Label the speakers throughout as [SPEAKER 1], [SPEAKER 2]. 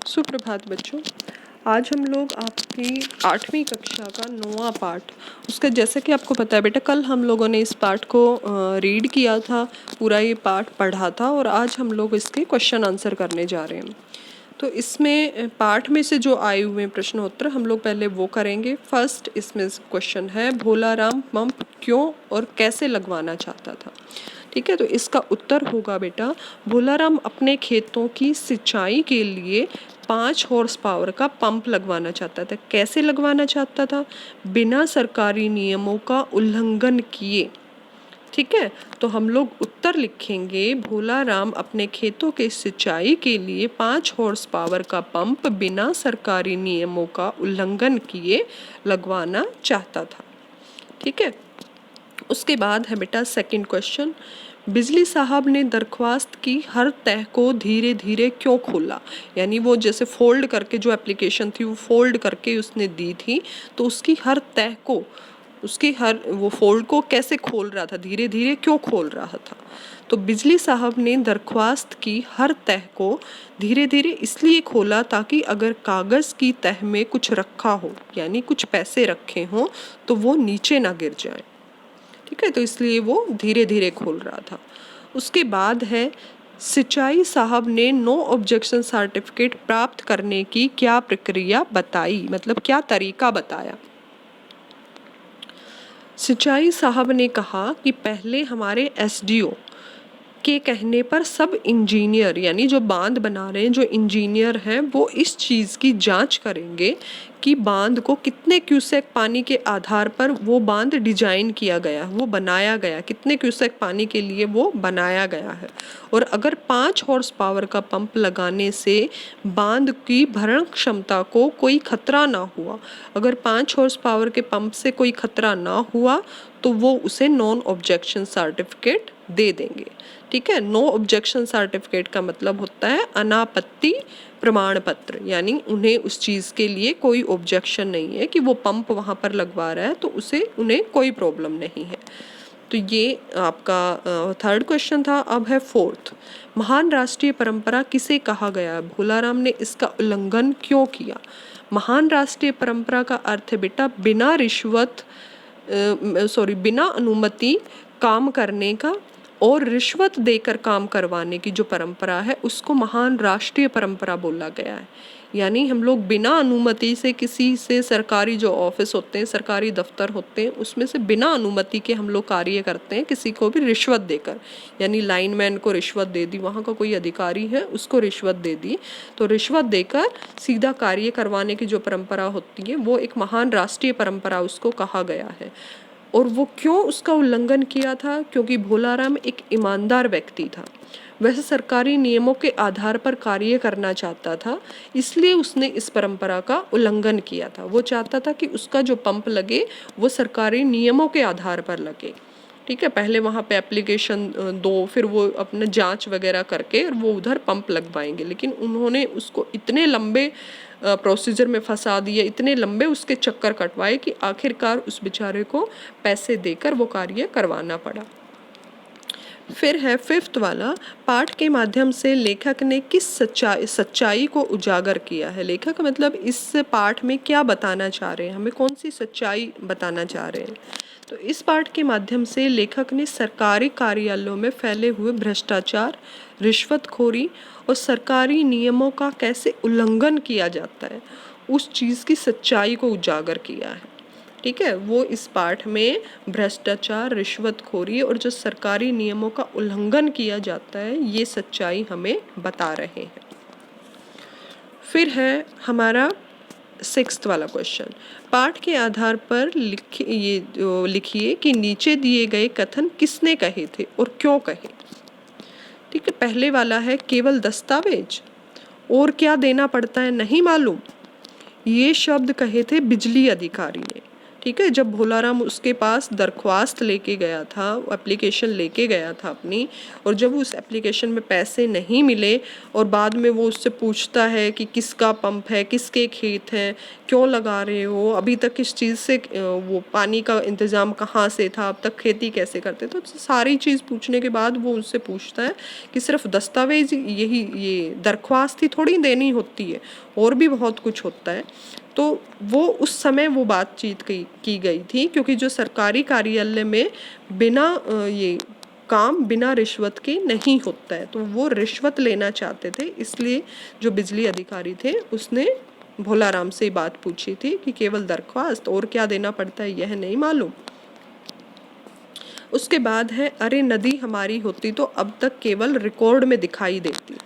[SPEAKER 1] सुप्रभात बच्चों। आज हम लोग आपकी 8वीं कक्षा का 9वां पाठ, उसका जैसे कि आपको पता है बेटा, कल हम लोगों ने इस पाठ को रीड किया था, पूरा ये पाठ पढ़ा था और आज हम लोग इसके क्वेश्चन आंसर करने जा रहे हैं। तो इसमें पाठ में से जो आए हुए प्रश्न उत्तर हम लोग पहले वो करेंगे। फर्स्ट इसमें क्वेश्चन है, भोलाराम पंप क्यों और कैसे लगवाना चाहता था। ठीक है, तो इसका उत्तर होगा बेटा, भोलाराम अपने खेतों की सिंचाई के लिए 5 हॉर्स पावर का पंप लगवाना चाहता था। कैसे लगवाना चाहता था? बिना सरकारी नियमों का उल्लंघन किए। ठीक है, तो हम लोग उत्तर लिखेंगे, भोलाराम अपने खेतों के सिंचाई के लिए 5 हॉर्स पावर का पंप बिना सरकारी नियमों का उल्लंघन किए लगवाना चाहता था। ठीक है, उसके बाद है बेटा सेकंड क्वेश्चन, बिजली साहब ने दरख्वास्त की हर तह को धीरे धीरे क्यों खोला। यानी वो जैसे फोल्ड करके जो एप्लीकेशन थी वो फोल्ड करके उसने दी थी, तो उसकी हर तह को, उसकी हर वो फोल्ड को कैसे खोल रहा था, धीरे धीरे क्यों खोल रहा था। तो बिजली साहब ने दरख्वास्त की हर तह को धीरे धीरे इसलिए खोला ताकि अगर कागज़ की तह में कुछ रखा हो, यानी कुछ पैसे रखे हों, तो वो नीचे ना गिर जाए। ठीक है, तो इसलिए वो धीरे धीरे खोल रहा था। उसके बाद है, सिंचाई साहब ने नो ऑब्जेक्शन सर्टिफिकेट प्राप्त करने की क्या प्रक्रिया बताई, मतलब क्या तरीका बताया। सिंचाई साहब ने कहा कि पहले हमारे एसडीओ के कहने पर सब इंजीनियर, यानी जो बांध बना रहे हैं, जो इंजीनियर हैं, वो इस चीज़ की जांच करेंगे कि बांध को कितने क्यूसेक पानी के आधार पर वो बांध डिजाइन किया गया, वो बनाया गया, कितने क्यूसेक पानी के लिए वो बनाया गया है। और अगर 5 हॉर्स पावर का पंप लगाने से बांध की भरण क्षमता को कोई खतरा ना हुआ, अगर 5 हॉर्स पावर के पंप से कोई खतरा ना हुआ, तो वो उसे नॉन ऑब्जेक्शन सर्टिफिकेट दे देंगे। ठीक है, नो ऑब्जेक्शन सर्टिफिकेट का मतलब होता है अनापत्ति प्रमाण पत्र, यानी उन्हें उस चीज़ के लिए कोई ऑब्जेक्शन नहीं है कि वो पंप वहाँ पर लगवा रहा है, तो उसे उन्हें कोई प्रॉब्लम नहीं है। तो ये आपका थर्ड क्वेश्चन था। अब है फोर्थ, महान राष्ट्रीय परंपरा किसे कहा गया, भोलाराम ने इसका उल्लंघन क्यों किया। महान राष्ट्रीय परंपरा का अर्थ है बेटा बिना रिश्वत बिना अनुमति काम करने का और रिश्वत देकर काम करवाने की जो परंपरा है उसको महान राष्ट्रीय परंपरा बोला गया है। यानी हम लोग बिना अनुमति से किसी से, सरकारी जो ऑफिस होते हैं, सरकारी दफ्तर होते हैं, उसमें से बिना अनुमति के हम लोग कार्य करते हैं, किसी को भी रिश्वत देकर, यानी लाइनमैन को रिश्वत दे दी, वहाँ का कोई अधिकारी है उसको रिश्वत दे दी, तो रिश्वत देकर सीधा कार्य करवाने की जो परंपरा होती है वो एक महान राष्ट्रीय परंपरा उसको कहा गया है। और वो क्यों उसका उल्लंघन किया था, क्योंकि भोलाराम एक ईमानदार व्यक्ति था, वह सरकारी नियमों के आधार पर कार्य करना चाहता था, इसलिए उसने इस परंपरा का उल्लंघन किया था। वो चाहता था कि उसका जो पंप लगे वो सरकारी नियमों के आधार पर लगे। ठीक है, पहले वहाँ पे एप्लीकेशन दो, फिर वो अपना जांच वगैरह करके और वो उधर पंप लगवाएंगे, लेकिन उन्होंने उसको इतने लंबे प्रोसीजर में फंसा दिया, इतने लंबे उसके चक्कर कटवाए कि आखिरकार उस बेचारे को पैसे देकर वो कार्य करवाना पड़ा। फिर है फिफ्थ वाला, पाठ के माध्यम से लेखक ने किस सच्चाई को उजागर किया है। लेखक मतलब इस पाठ में क्या बताना चाह रहे हैं, हमें कौन सी सच्चाई बताना चाह रहे हैं। तो इस पाठ के माध्यम से लेखक ने सरकारी कार्यालयों में फैले हुए भ्रष्टाचार, रिश्वतखोरी और सरकारी नियमों का कैसे उल्लंघन किया जाता है, उस चीज़ की सच्चाई को उजागर किया है। ठीक है, वो इस पाठ में भ्रष्टाचार, रिश्वतखोरी और जो सरकारी नियमों का उल्लंघन किया जाता है, ये सच्चाई हमें बता रहे हैं। फिर है हमारा सिक्स्थ वाला क्वेश्चन, पाठ के आधार पर लिखिए कि नीचे दिए गए कथन किसने कहे थे और क्यों कहे। ठीक है, पहले वाला है, केवल दस्तावेज और क्या देना पड़ता है नहीं मालूम, ये शब्द कहे थे बिजली अधिकारी ने। ठीक है। जब भोलाराम उसके पास दरख्वास्त लेके गया था, एप्लीकेशन लेके गया था अपनी, और जब उस एप्लीकेशन में पैसे नहीं मिले और बाद में वो उससे पूछता है कि किसका पंप है, किसके खेत हैं, क्यों लगा रहे हो, अभी तक किस चीज़ से वो पानी का इंतज़ाम कहाँ से था, अब तक खेती कैसे करते, तो सारी चीज़ पूछने के बाद वो उससे पूछता है कि सिर्फ दस्तावेज यही ये दरख्वास्त ही थोड़ी देनी होती है, और भी बहुत कुछ होता है। तो वो उस समय वो बातचीत की गई थी, क्योंकि जो सरकारी कार्यालय में बिना ये काम बिना रिश्वत के नहीं होता है, तो वो रिश्वत लेना चाहते थे, इसलिए जो बिजली अधिकारी थे उसने भोलाराम से बात पूछी थी कि केवल दरख्वास्त, और क्या देना पड़ता है यह नहीं मालूम। उसके बाद है, अरे नदी हमारी होती तो अब तक केवल रिकॉर्ड में दिखाई देती।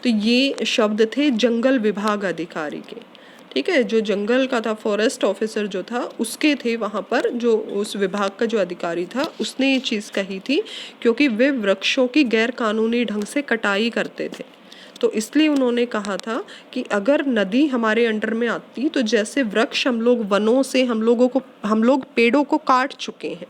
[SPEAKER 1] तो ये शब्द थे जंगल विभाग अधिकारी के, ठीक है। जो जंगल का था, फॉरेस्ट ऑफिसर जो था उसके थे वहाँ पर, जो उस विभाग का जो अधिकारी था उसने ये चीज़ कही थी, क्योंकि वे वृक्षों की गैर कानूनी ढंग से कटाई करते थे। तो इसलिए उन्होंने कहा था कि अगर नदी हमारे अंडर में आती, तो जैसे वृक्ष हम लोग वनों से हम लोग पेड़ों को काट चुके हैं,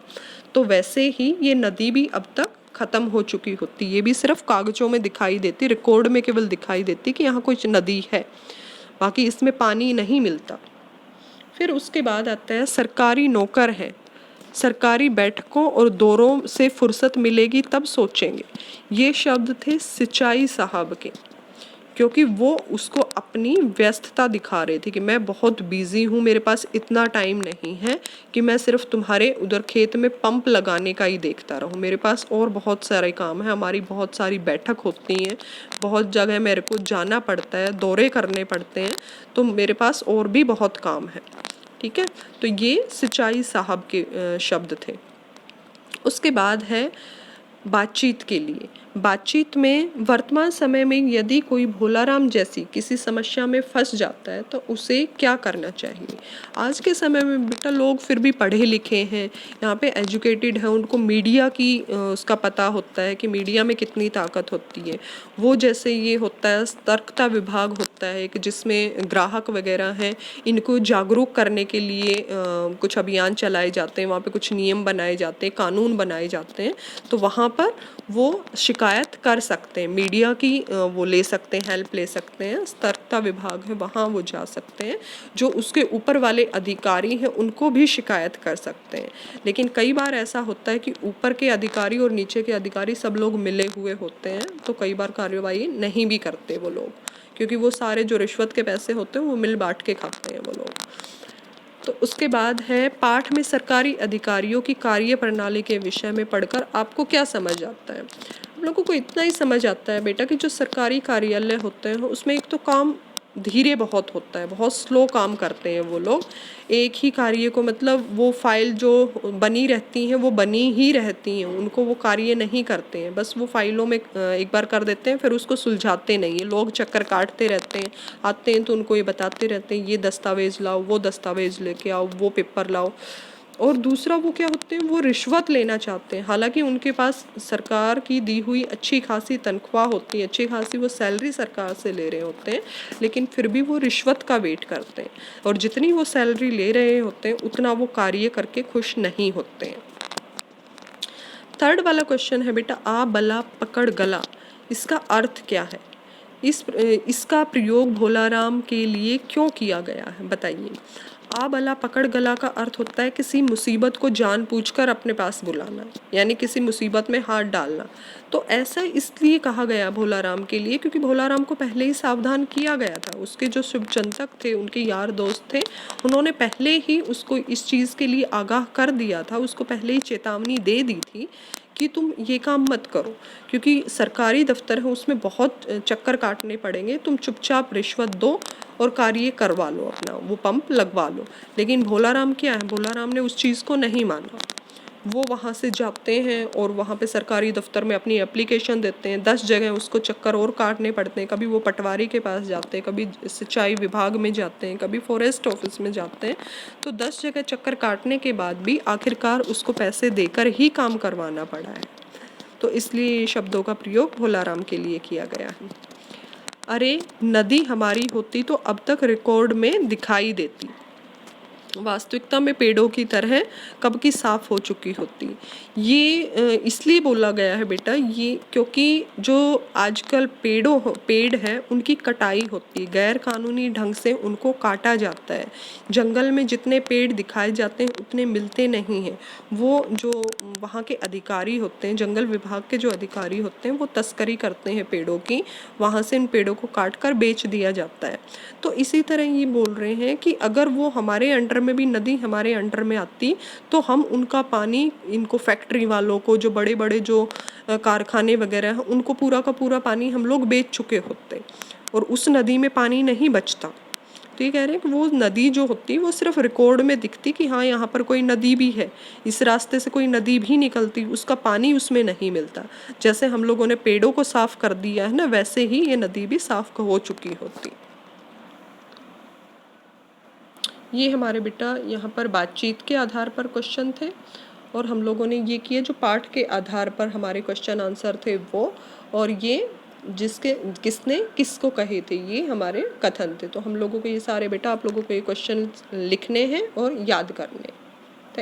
[SPEAKER 1] तो वैसे ही ये नदी भी अब तक ख़त्म हो चुकी होती। ये भी सिर्फ कागज़ों में दिखाई देती, रिकॉर्ड में केवल दिखाई देती कि यहाँ कुछ नदी है, बाकी इसमें पानी नहीं मिलता। फिर उसके बाद आता है, सरकारी नौकर हैं, सरकारी बैठकों और दौरों से फुर्सत मिलेगी तब सोचेंगे। ये शब्द थे सिंचाई साहब के, क्योंकि वो उसको अपनी व्यस्तता दिखा रहे थे कि मैं बहुत बिजी हूँ, मेरे पास इतना टाइम नहीं है कि मैं सिर्फ तुम्हारे उधर खेत में पंप लगाने का ही देखता रहूँ, मेरे पास और बहुत सारे काम है, हमारी बहुत सारी बैठक होती हैं, बहुत जगह मेरे को जाना पड़ता है, दौरे करने पड़ते हैं, तो मेरे पास और भी बहुत काम है, ठीक है। तो ये सिंचाई साहब के शब्द थे। उसके बाद है बातचीत के लिए। बातचीत में वर्तमान समय में यदि कोई भोलाराम जैसी किसी समस्या में फंस जाता है तो उसे क्या करना चाहिए। आज के समय में बेटा लोग फिर भी पढ़े लिखे हैं, यहाँ पे एजुकेटेड हैं, उनको मीडिया की उसका पता होता है कि मीडिया में कितनी ताकत होती है। वो जैसे ये होता है सतर्कता विभाग होता है कि जिसमें ग्राहक वगैरह हैं, इनको जागरूक करने के लिए कुछ अभियान चलाए जाते हैं, वहाँ पे कुछ नियम बनाए जाते हैं, कानून बनाए जाते हैं, तो वहाँ पर वो शिकायत कर सकते हैं, मीडिया की वो ले सकते हैं, हेल्प ले सकते हैं, सतर्कता विभाग है वहाँ वो जा सकते हैं, जो उसके ऊपर वाले अधिकारी हैं उनको भी शिकायत कर सकते हैं। लेकिन कई बार ऐसा होता है कि ऊपर के अधिकारी और नीचे के अधिकारी सब लोग मिले हुए होते हैं, तो कई बार कार्यवाही नहीं भी करते वो लोग, क्योंकि वो सारे जो रिश्वत के पैसे होते हैं वो मिल बांट के खाते हैं वो लोग। तो उसके बाद है, पाठ में सरकारी अधिकारियों की कार्य प्रणाली के विषय में पढ़कर आपको क्या समझ आता है। हम लोगों को इतना ही समझ आता है बेटा कि जो सरकारी कार्यालय होते हैं उसमें एक तो काम धीरे बहुत होता है, बहुत स्लो काम करते हैं वो लोग, एक ही कार्य को, मतलब वो फाइल जो बनी रहती हैं वो बनी ही रहती हैं, उनको वो कार्य नहीं करते हैं, बस वो फाइलों में एक बार कर देते हैं, फिर उसको सुलझाते नहीं है। लोग चक्कर काटते रहते हैं, आते हैं तो उनको ये बताते रहते हैं ये दस्तावेज़ लाओ, वो दस्तावेज़ लेके आओ, वो पेपर लाओ। और दूसरा वो क्या होते हैं, वो रिश्वत लेना चाहते हैं, हालांकि उनके पास सरकार की दी हुई अच्छी खासी तनख्वाह होती है, अच्छी खासी वो सैलरी सरकार से ले रहे होते हैं, लेकिन फिर भी वो रिश्वत का वेट करते हैं, और जितनी वो सैलरी ले रहे होते हैं उतना वो कार्य करके खुश नहीं होते हैं। थर्ड वाला क्वेश्चन है बेटा, आ बला पकड़ गला, इसका अर्थ क्या है। इसका प्रयोग भोलाराम के लिए क्यों किया गया है, बताइए। आ बला पकड़ गला का अर्थ होता है किसी मुसीबत को जानबूझकर अपने पास बुलाना, यानी किसी मुसीबत में हाथ डालना। तो ऐसा इसलिए कहा गया भोलाराम के लिए क्योंकि भोलाराम को पहले ही सावधान किया गया था, उसके जो शुभचिंतक थे, उनके यार दोस्त थे, उन्होंने पहले ही उसको इस चीज़ के लिए आगाह कर दिया था, उसको पहले ही चेतावनी दे दी थी कि तुम ये काम मत करो, क्योंकि सरकारी दफ्तर है उसमें बहुत चक्कर काटने पड़ेंगे, तुम चुपचाप रिश्वत दो और कार्य करवा लो, अपना वो पंप लगवा लो। लेकिन भोलाराम क्या है, भोलाराम ने उस चीज़ को नहीं माना। वो वहाँ से जाते हैं और वहाँ पे सरकारी दफ्तर में अपनी एप्लीकेशन देते हैं, 10 जगह उसको चक्कर और काटने पड़ते हैं, कभी वो पटवारी के पास जाते हैं, कभी सिंचाई विभाग में जाते हैं, कभी फॉरेस्ट ऑफिस में जाते हैं। तो 10 जगह चक्कर काटने के बाद भी आखिरकार उसको पैसे देकर ही काम करवाना पड़ा है। तो इसलिए ये शब्दों का प्रयोग भोलाराम के लिए किया गया है। अरे नदी हमारी होती तो अब तक रिकॉर्ड में दिखाई देती। वास्तविकता में पेड़ों की तरह कब की साफ हो चुकी होती। ये इसलिए बोला गया है बेटा, ये क्योंकि जो आजकल पेड़ है उनकी कटाई होती है, गैर कानूनी ढंग से उनको काटा जाता है। जंगल में जितने पेड़ दिखाए जाते हैं उतने मिलते नहीं हैं। वो जो वहाँ के अधिकारी होते हैं, जंगल विभाग के जो अधिकारी होते हैं, वो तस्करी करते हैं पेड़ों की, वहाँ से इन पेड़ों को काट कर बेच दिया जाता है। तो इसी तरह ये बोल रहे हैं कि अगर वो हमारे अंडर में भी, नदी हमारे अंडर में आती, तो हम उनका पानी, इनको फैक्ट्री वालों को, जो बड़े बड़े जो कारखाने वगैरह हैं, उनको पूरा का पूरा पानी हम लोग बेच चुके होते और उस नदी में पानी नहीं बचता। तो ये कह रहे हैं कि वो नदी जो होती वो सिर्फ रिकॉर्ड में दिखती कि हाँ यहाँ पर कोई नदी भी है, इस रास्ते से कोई नदी भी निकलती, उसका पानी उसमें नहीं मिलता। जैसे हम लोगों ने पेड़ों को साफ कर दिया है ना, वैसे ही ये नदी भी साफ हो चुकी होती। ये हमारे बेटा यहाँ पर बातचीत के आधार पर क्वेश्चन थे और हम लोगों ने ये किए जो पाठ के आधार पर हमारे क्वेश्चन आंसर थे वो, और ये किसने किसको कहे थे ये हमारे कथन थे। तो हम लोगों को ये सारे बेटा, आप लोगों को ये क्वेश्चन लिखने हैं और याद करने हैं।